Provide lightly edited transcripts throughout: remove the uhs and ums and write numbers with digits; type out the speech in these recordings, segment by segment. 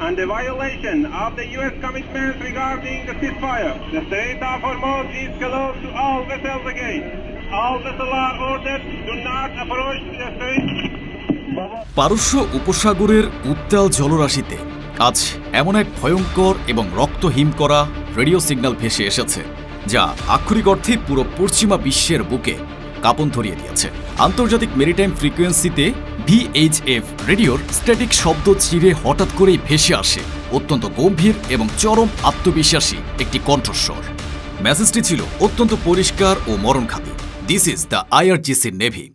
and the violation of the U.S. commitments regarding the ceasefire. The Strait of Hormuz is closed to all vessels again. All vessels are ordered do not approach the strait. পারস্য উপসাগরের উত্তাল জলরাশিতে আজ এমন এক ভয়ঙ্কর এবং রক্তহীন করা radio signal ভেসে এসেছে যা আক্ষরিক অর্থে পুরো পশ্চিমা বিশ্বের বুকে কাঁপন ধরিয়ে দিয়েছে। আন্তর্জাতিক মেরিটাইম ফ্রিকোয়েন্সিতে VHF রেডিওর স্ট্যাটিক শব্দ চিরে হঠাৎ করেই ভেসে আসে অত্যন্ত গম্ভীর এবং চরম আত্মবিশ্বাসী একটি কণ্ঠস্বর। মেসেজটি ছিল অত্যন্ত পরিষ্কার ও মরণঘাতী। This is the IRGC navy.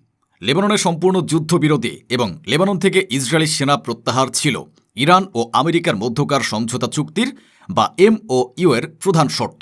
লেবাননের সম্পূর্ণ যুদ্ধবিরোধী এবং লেবানন থেকে ইসরায়েলি সেনা প্রত্যাহার ছিল ইরান ও আমেরিকার মধ্যকার সমঝোতা চুক্তির বা MOU এর প্রধান শর্ত।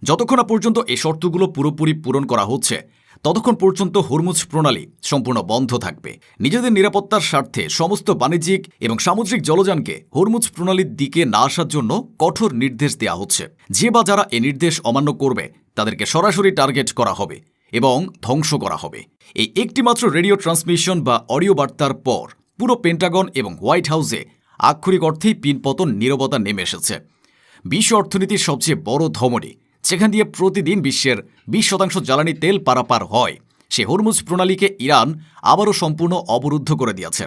যতক্ষণ না পর্যন্ত এই শর্তগুলো পুরোপুরি পূরণ করা হচ্ছে ততক্ষণ পর্যন্ত হরমুজ প্রণালী সম্পূর্ণ বন্ধ থাকবে। নিজেদের নিরাপত্তার স্বার্থে সমস্ত বাণিজ্যিক এবং সামুদ্রিক জলযানকে হরমুজ প্রণালীর দিকে না আসার জন্য কঠোর নির্দেশ দেওয়া হচ্ছে। যে বা যারা এই নির্দেশ অমান্য করবে তাদেরকে সরাসরি টার্গেট করা হবে এবং ধ্বংস করা হবে। এই একটিমাত্র রেডিও ট্রান্সমিশন বা অডিও বার্তার পর পুরো পেন্টাগন এবং হোয়াইট হাউসে আক্ষরিক অর্থেই পিনপতন নীরবতা নেমে এসেছে। বিশ্ব অর্থনীতির সবচেয়ে বড় ধমনী, যেখান দিয়ে প্রতিদিন বিশ্বের 20% জ্বালানি তেল পারাপার হয়, সে হরমুজ প্রণালীকে ইরান আবারও সম্পূর্ণ অবরুদ্ধ করে দিয়েছে।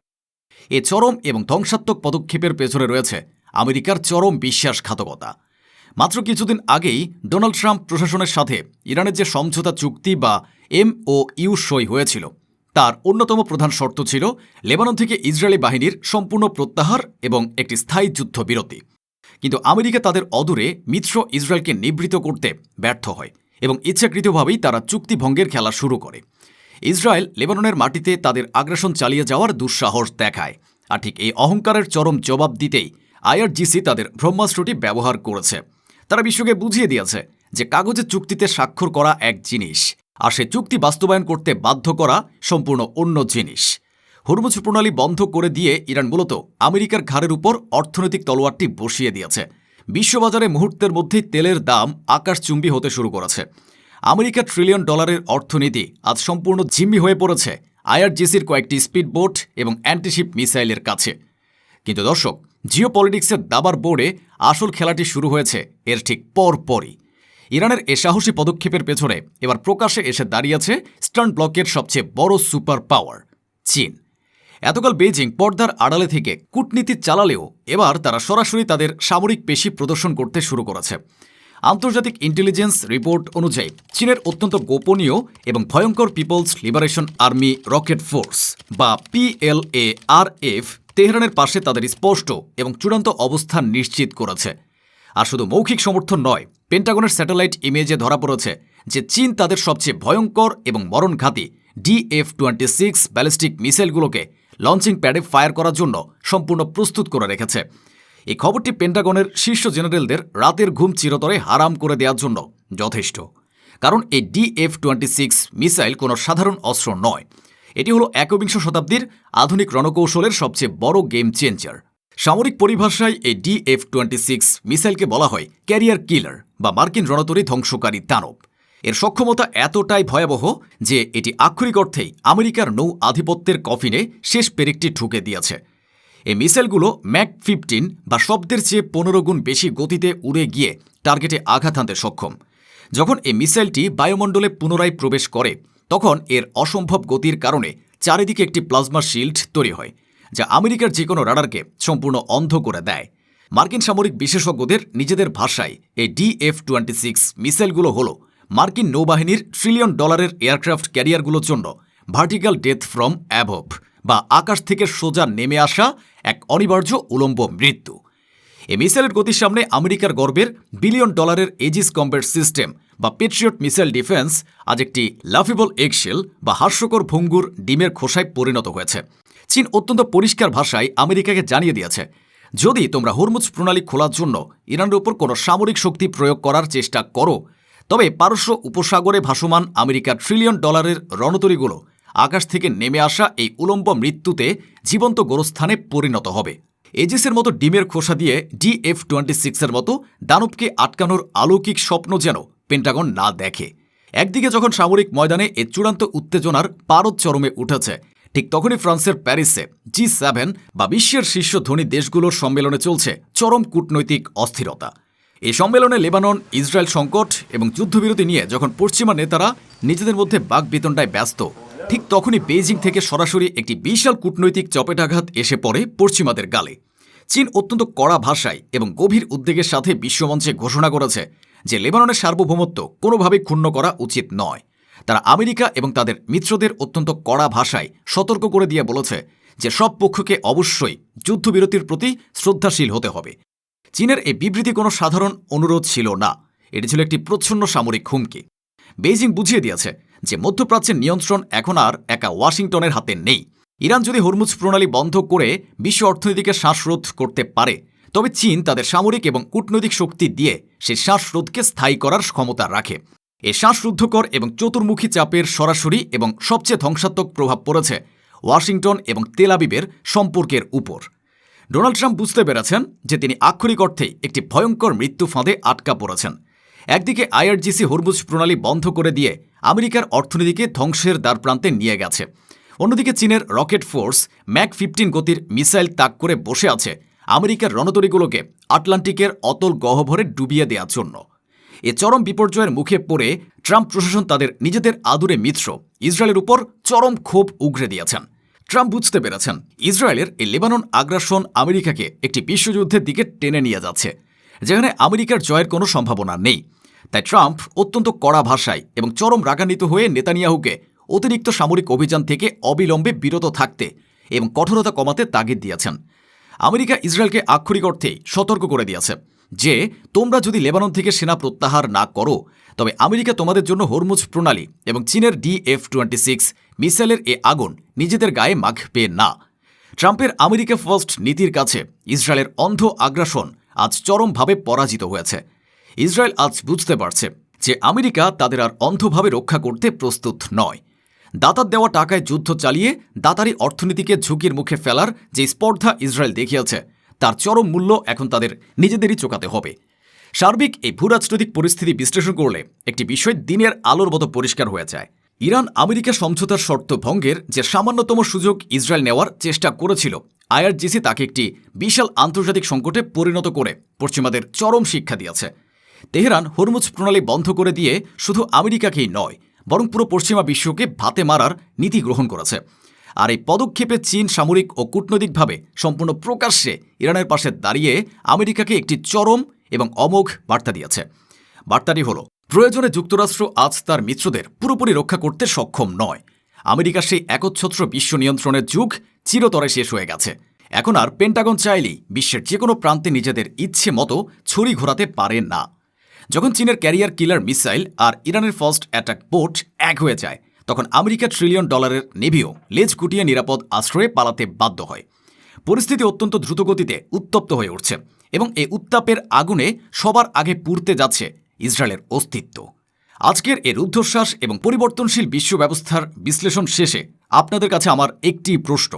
এ চরম এবং ধ্বংসাত্মক পদক্ষেপের পেছনে রয়েছে আমেরিকার চরম বিশ্বাসঘাতকতা। মাত্র কিছুদিন আগেই ডোনাল্ড ট্রাম্প প্রশাসনের সাথে ইরানের যে সমঝোতা চুক্তি বা MOU সই হয়েছিল তার অন্যতম প্রধান শর্ত ছিল লেবানন থেকে ইসরায়েলি বাহিনীর সম্পূর্ণ প্রত্যাহার এবং একটি স্থায়ী যুদ্ধবিরতি। কিন্তু আমেরিকা তাদের অদূরে মিত্র ইসরায়েলকে নিবৃত করতে ব্যর্থ হয় এবং ইচ্ছাকৃতভাবেই তারা চুক্তি ভঙ্গের খেলা শুরু করে। ইসরায়েল লেবাননের মাটিতে তাদের আগ্রাসন চালিয়ে যাওয়ার দুঃসাহস দেখায়, আর ঠিক এই অহংকারের চরম জবাব দিতেই IRGC তাদের ব্রহ্মাস্ত্রটি ব্যবহার করেছে। তারা বিশ্বকে বুঝিয়ে দিয়েছে যে কাগজের চুক্তিতে স্বাক্ষর করা এক জিনিস, আর সে চুক্তি বাস্তবায়ন করতে বাধ্য করা সম্পূর্ণ অন্য জিনিস। হরমুজ প্রণালী বন্ধ করে দিয়ে ইরান মূলত আমেরিকার ঘাড়ের উপর অর্থনৈতিক তলোয়ারটি বসিয়ে দিয়েছে। বিশ্ববাজারে মুহূর্তের মধ্যেই তেলের দাম আকাশচুম্বী হতে শুরু করেছে। আমেরিকার $1 ট্রিলিয়ন অর্থনীতি আজ সম্পূর্ণ জিম্মি হয়ে পড়েছে IRGCর কয়েকটি স্পিডবোট এবং অ্যান্টিশিপ মিসাইলের কাছে। কিন্তু দর্শক, জিওপলিটিক্সের দাবার বোর্ডে আসল খেলাটি শুরু হয়েছে এর ঠিক পরপরই। ইরানের এ সাহসী পদক্ষেপের পেছনে এবার প্রকাশ্যে এসে দাঁড়িয়েছে ইস্টার্ন ব্লকের সবচেয়ে বড় সুপার পাওয়ার চীন। এতকাল বেজিং পর্দার আড়ালে থেকে কূটনীতি চালালেও এবার তারা সরাসরি তাদের সামরিক পেশি প্রদর্শন করতে শুরু করেছে। আন্তর্জাতিক ইন্টেলিজেন্স রিপোর্ট অনুযায়ী চীনের অত্যন্ত গোপনীয় এবং ভয়ঙ্কর people's liberation army rocket force বা PLARF তেহরানের পাশে তাদের স্পষ্ট এবং চূড়ান্ত অবস্থান নিশ্চিত করেছে। আর শুধু মৌখিক সমর্থন নয়, পেন্টাগনের স্যাটেলাইট ইমেজে ধরা পড়েছে যে চীন তাদের সবচেয়ে ভয়ঙ্কর এবং মরণঘাতী DF-26 ব্যালিস্টিক মিসাইলগুলোকে লঞ্চিং প্যাডে ফায়ার করার জন্য সম্পূর্ণ প্রস্তুত করে রেখেছে। এই খবরটি পেন্টাগনের শীর্ষ জেনারেলদের রাতের ঘুম চিরতরে হারাম করে দেওয়ার জন্য যথেষ্ট। কারণ এই DF-26 মিসাইল কোনো সাধারণ অস্ত্র নয়, এটি হলো একবিংশ শতাব্দীর আধুনিক রণকৌশলের সবচেয়ে বড় গেম চেঞ্জার। সামরিক পরিভাষায় এই DF-26 মিসাইলকে বলা হয় ক্যারিয়ার কিলার বা মার্কিন রণতরী ধ্বংসকারী দানব। এর সক্ষমতা এতটাই ভয়াবহ যে এটি আক্ষরিক অর্থেই আমেরিকার নৌ আধিপত্যের কফিনে শেষ পেরেকটি ঢুকে দিয়েছে। এই মিসাইলগুলো ম্যাক 15 বা শব্দের চেয়ে 15 গুণ বেশি গতিতে উড়ে গিয়ে টার্গেটে আঘাত হানতে সক্ষম। যখন এই মিসাইলটি বায়ুমণ্ডলে পুনরায় প্রবেশ করে তখন এর অসম্ভব গতির কারণে চারিদিকে একটি প্লাজমা শিল্ড তৈরি হয়, যা আমেরিকার যে কোনো রাডারকে সম্পূর্ণ অন্ধ করে দেয়। মার্কিন সামরিক বিশেষজ্ঞদের নিজেদের ভাষায় এই DF-26 মিসাইলগুলো হল মার্কিন নৌবাহিনীর $1 ট্রিলিয়ন এয়ারক্রাফট ক্যারিয়ারগুলোর জন্য ভার্টিক্যাল ডেথ ফ্রম অ্যাবভ বা আকাশ থেকে সোজা নেমে আসা এক অনিবার্য উলম্ব মৃত্যু। এই মিসাইলের গতির সামনে আমেরিকার গর্বের $1 বিলিয়ন এজিস কমব্যাট সিস্টেম বা পেট্রিয়ট মিসাইল ডিফেন্স আজ একটি লাফেবল এগশেল বা হাস্যকর ভঙ্গুর ডিমের খোসায় পরিণত হয়েছে। চীন অত্যন্ত পরিষ্কার ভাষায় আমেরিকাকে জানিয়ে দিয়েছে, যদি তোমরা হরমুজ প্রণালী খোলার জন্য ইরানের উপর কোনো সামরিক শক্তি প্রয়োগ করার চেষ্টা করো, তবে পারস্য উপসাগরে ভাসমান আমেরিকার $1 ট্রিলিয়ন রণতরীগুলো আকাশ থেকে নেমে আসা এই উলম্ব মৃত্যুতে জীবন্ত গোরস্থানে পরিণত হবে। এজিসের মতো ডিমের খোসা দিয়ে DF-26 এর মতো দানবকে আটকানোর অলৌকিক স্বপ্ন যেন পেন্টাগন না দেখে। একদিকে যখন সামরিক ময়দানে এ চূড়ান্ত উত্তেজনার পারদ চরমে উঠেছে, ঠিক তখনই ফ্রান্সের প্যারিসে G7 বা বিশ্বের শীর্ষ ধনী দেশগুলোর সম্মেলনে চলছে চরম কূটনৈতিক অস্থিরতা। এই সম্মেলনে লেবানন, ইসরায়েল সংকট এবং যুদ্ধবিরতি নিয়ে যখন পশ্চিমা নেতারা নিজেদের মধ্যে বাকবিতণ্ডায় ব্যস্ত, ঠিক তখনই বেইজিং থেকে সরাসরি একটি বিশাল কূটনৈতিক চপেটাঘাত এসে পড়ে পশ্চিমাদের গালে। চীন অত্যন্ত কড়া ভাষায় এবং গভীর উদ্বেগের সাথে বিশ্বমঞ্চে ঘোষণা করেছে যে লেবাননের সার্বভৌমত্ব কোনোভাবেই ক্ষুণ্ণ করা উচিত নয়। তারা আমেরিকা এবং তাদের মিত্রদের অত্যন্ত কড়া ভাষায় সতর্ক করে দিয়ে বলেছে যে সব পক্ষকে অবশ্যই যুদ্ধবিরতির প্রতি শ্রদ্ধাশীল হতে হবে। চীনের এই বিবৃতি কোনো সাধারণ অনুরোধ ছিল না, এটি ছিল একটি প্রচ্ছন্ন সামরিক হুমকি। বেইজিং বুঝিয়ে দিয়েছে যে মধ্যপ্রাচ্যের নিয়ন্ত্রণ এখন আর একা ওয়াশিংটনের হাতে নেই। ইরান যদি হরমুজ প্রণালী বন্ধ করে বিশ্ব অর্থনীতিকে শ্বাসরোধ করতে পারে, তবে চীন তাদের সামরিক এবং কূটনৈতিক শক্তি দিয়ে সেই শ্বাসরোধকে স্থায়ী করার ক্ষমতা রাখে। এই শ্বাসরুদ্ধকর এবং চতুর্মুখী চাপের সরাসরি এবং সবচেয়ে ধ্বংসাত্মক প্রভাব পড়েছে ওয়াশিংটন এবং তেল আবিবের সম্পর্কের উপর। ডোনাল্ড ট্রাম্প বুঝতে পেরেছেন যে তিনি আক্ষরিক অর্থেই একটি ভয়ঙ্কর মৃত্যু ফাঁদে আটকা পড়েছেন। একদিকে আইআরজিসি হরমুজ প্রণালী বন্ধ করে দিয়ে আমেরিকার অর্থনীতিকে ধ্বংসের দ্বারপ্রান্তে নিয়ে গেছে, অন্যদিকে চীনের রকেট ফোর্স ম্যাক 15 গতির মিসাইল তাক করে বসে আছে আমেরিকার রণতরীগুলোকে আটলান্টিকের অতল গহ্বরে ডুবিয়ে দেওয়ার জন্য। এ চরম বিপর্যয়ের মুখে পড়ে ট্রাম্প প্রশাসন তাদের নিজেদের আদুরে মিত্র ইসরায়েলের উপর চরম ক্ষোভ উগরে দিয়েছেন। ট্রাম্প বুঝতে পেরেছেন ইসরায়েলের এই লেবানন আগ্রাসন আমেরিকাকে একটি বিশ্বযুদ্ধের দিকে টেনে নিয়ে যাচ্ছে, যেখানে আমেরিকার জয়ের কোনো সম্ভাবনা নেই। তাই ট্রাম্প অত্যন্ত কড়া ভাষায় এবং চরম রাগান্বিত হয়ে নেতানিয়াহুকে অতিরিক্ত সামরিক অভিযান থেকে অবিলম্বে বিরত থাকতে এবং কঠোরতা কমাতে তাগিদ দিয়েছেন। আমেরিকা ইসরায়েলকে আক্ষরিক অর্থেই সতর্ক করে দিয়েছে যে তোমরা যদি লেবানন থেকে সেনা প্রত্যাহার না করো, তবে আমেরিকা তোমাদের জন্য হরমুজ প্রণালী এবং চীনের DF-26 মিসাইলের এ আগুন নিজেদের গায়ে মাখবে না। ট্রাম্পের আমেরিকা ফার্স্ট নীতির কাছে ইসরায়েলের অন্ধ আগ্রাসন আজ চরমভাবে পরাজিত হয়েছে। ইসরায়েল আজ বুঝতে পারছে যে আমেরিকা তাদের আর অন্ধভাবে রক্ষা করতে প্রস্তুত নয়। দাতার দেওয়া টাকায় যুদ্ধ চালিয়ে দাতারি অর্থনীতিকে ঝুঁকির মুখে ফেলার যে স্পর্ধা ইসরায়েল দেখিয়েছে, তার চরম মূল্য এখন তাদের নিজেদেরই চোকাতে হবে। সার্বিক এই ভূরাজনৈতিক পরিস্থিতি বিশ্লেষণ করলে একটি বিষয় দিনের আলোর মতো পরিষ্কার হয়ে যায়। ইরান আমেরিকা সমঝোতার শর্ত ভঙ্গের যে সামান্যতম সুযোগ ইসরায়েল নেওয়ার চেষ্টা করেছিল, আইআরজিসি তাকে একটি বিশাল আন্তর্জাতিক সংকটে পরিণত করে পশ্চিমাদের চরম শিক্ষা দিয়েছে। তেহরান হরমুজ প্রণালী বন্ধ করে দিয়ে শুধু আমেরিকাকেই নয়, বরং পুরো পশ্চিমা বিশ্বকে ভাতে মারার নীতি গ্রহণ করেছে। আর এই পদক্ষেপে চীন সামরিক ও কূটনৈতিকভাবে সম্পূর্ণ প্রকাশ্যে ইরানের পাশে দাঁড়িয়ে আমেরিকাকে একটি চরম এবং অমোঘ বার্তা দিয়েছে। বার্তাটি হল, প্রয়োজনে যুক্তরাষ্ট্র আজ তার মিত্রদের পুরোপুরি রক্ষা করতে সক্ষম নয়। আমেরিকার সেই একচ্ছত্র বিশ্ব নিয়ন্ত্রণের যুগ চিরতরে শেষ হয়ে গেছে। এখন আর পেন্টাগন চাইলেই বিশ্বের যে কোনো প্রান্তে নিজেদের ইচ্ছে মতো ছড়ি ঘোরাতে পারে না। যখন চীনের ক্যারিয়ার কিলার মিসাইল আর ইরানের ফার্স্ট অ্যাটাক বোট এক হয়ে যায়, তখন আমেরিকা $1 ট্রিলিয়ন নেভিও লেজ গুটিয়ে নিরাপদ আশ্রয়ে পালাতে বাধ্য হয়। পরিস্থিতি অত্যন্ত দ্রুতগতিতে উত্তপ্ত হয়ে উঠছে এবং এই উত্তাপের আগুনে সবার আগে পুড়তে যাচ্ছে ইসরায়েলের অস্তিত্ব। আজকের এই রুদ্ধশ্বাস এবং পরিবর্তনশীল বিশ্ব ব্যবস্থার বিশ্লেষণ শেষে আপনাদের কাছে আমার একটি প্রশ্ন।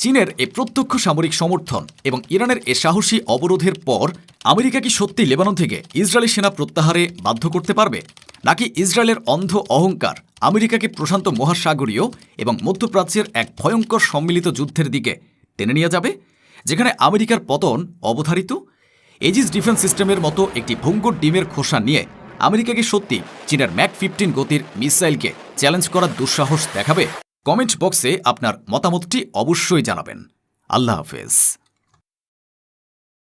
চীনের এই প্রত্যক্ষ সামরিক সমর্থন এবং ইরানের এ সাহসী অবরোধের পর আমেরিকা কি সত্যি লেবানন থেকে ইসরায়েলি সেনা প্রত্যাহারে বাধ্য করতে পারবে, নাকি ইসরায়েলের অন্ধ অহংকার আমেরিকাকে প্রশান্ত মহাসাগরীয় এবং মধ্যপ্রাচ্যের এক ভয়ঙ্কর সম্মিলিত যুদ্ধের দিকে টেনে নিয়ে যাবে, যেখানে আমেরিকার পতন অবধারিত? এজিস ডিফেন্স সিস্টেমের মতো একটি ভঙ্গুর ডিমের খোসা নিয়ে আমেরিকা কি সত্যি চীনের ম্যাক 15 গতির মিসাইলকে চ্যালেঞ্জ করার দুঃসাহস দেখাবে? কমেন্ট বক্সে আপনার মতামতটি অবশ্যই জানাবেন। আল্লাহ হাফেজ।